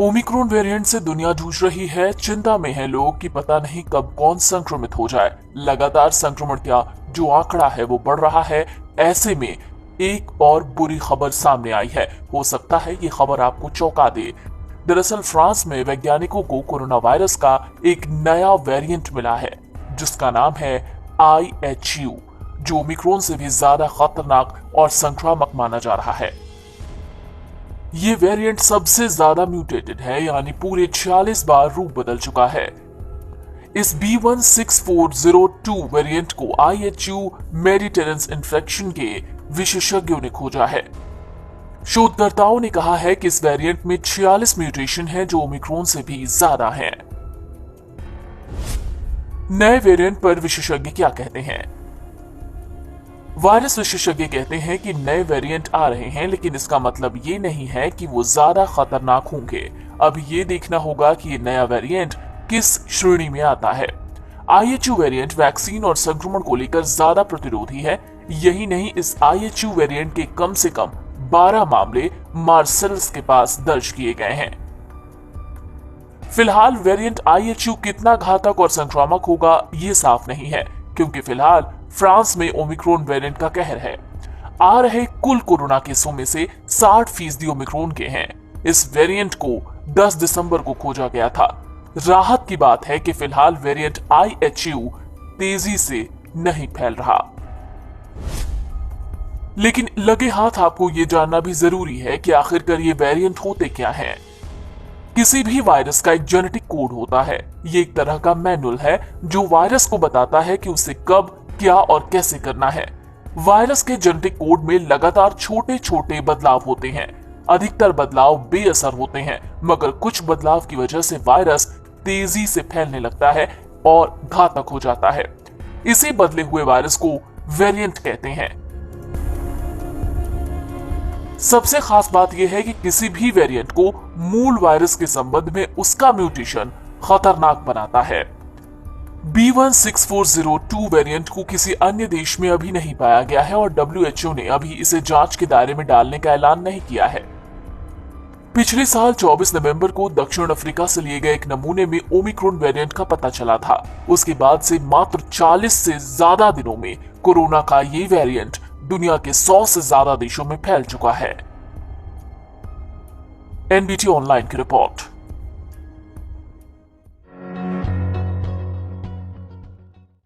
Omicron variant से दुनिया जूझ रही है। चिंता में है लोग कि पता नहीं कब कौन संक्रमित हो जाए। लगातार संक्रमण का जो आंकड़ा है वो बढ़ रहा है। ऐसे में एक और बुरी खबर सामने आई है। हो सकता है ये खबर आपको चौंका दे। दरअसल फ्रांस में वैज्ञानिकों को कोरोना वायरस का एक नया वेरिएंट मिला है जिसका नाम है IHU, जो ओमिक्रॉन से भी ज्यादा खतरनाक और संक्रामक माना जा रहा है। ये वेरिएंट सबसे ज्यादा म्यूटेटेड है, यानी पूरे 46 बार रूप बदल चुका है। इस B16402 वेरिएंट को IHU मेडिटेरेंस इन्फेक्शन के विशेषज्ञों ने खोजा है। शोधकर्ताओं ने कहा है कि इस वेरिएंट में 46 म्यूटेशन है जो ओमिक्रॉन से भी ज्यादा हैं। नए वेरिएंट पर विशेषज्ञ क्या कहते हैं? वायरस विशेषज्ञ कहते हैं कि नए वेरिएंट आ रहे हैं, लेकिन इसका मतलब ये नहीं है कि वो ज्यादा खतरनाक होंगे। अब ये देखना होगा कि ये नया वेरिएंट किस श्रेणी में आता है। IHU वेरिएंट वैक्सीन और संक्रमण को लेकर ज्यादा प्रतिरोधी है। यही नहीं, इस IHU वेरिएंट के कम से कम 12 मामले मार्सेल्स के पास दर्ज किए गए हैं। फिलहाल वेरिएंट IHU कितना घातक और संक्रामक होगा ये साफ नहीं है, क्योंकि फिलहाल फ्रांस में ओमिक्रॉन वेरिएंट का कहर है। आ रहे कुल कोरोना केसों में से 60% ओमिक्रॉन के हैं। इस वेरिएंट को 10 दिसंबर को खोजा गया था। राहत की बात है कि फिलहाल वेरिएंट IHU तेजी से नहीं फैल रहा। लेकिन लगे हाथ आपको ये जानना भी जरूरी है कि आखिरकार ये वेरिएंट होते क्या हैं। किसी भी वायरस का एक जेनेटिक कोड होता है। ये एक तरह का मैनुअल है जो वायरस को बताता है कि उसे कब, क्या और कैसे करना है। वायरस के जेनेटिक कोड में लगातार छोटे छोटे बदलाव होते हैं। अधिकतर बदलाव बेअसर होते हैं, मगर कुछ बदलाव की वजह से वायरस तेजी से फैलने लगता है और घातक हो जाता है। इसी बदले हुए वायरस को वेरिएंट कहते हैं। सबसे खास बात यह है कि किसी भी वेरिएंट को मूल वायरस के संबंध में उसका म्यूटेशन खतरनाक बनाता है। B16402 वेरिएंट को किसी अन्य देश में अभी नहीं पाया गया है और WHO ने अभी इसे जांच के दायरे में डालने का ऐलान नहीं किया है। पिछले साल 24 नवंबर को दक्षिण अफ्रीका से लिए गए एक नमूने में ओमिक्रॉन वेरिएंट का पता चला था। उसके बाद से मात्र 40 से ज्यादा दिनों में कोरोना का ये वेरिएंट दुनिया के 100 से ज्यादा देशों में फैल चुका है। NBT ऑनलाइन की रिपोर्ट।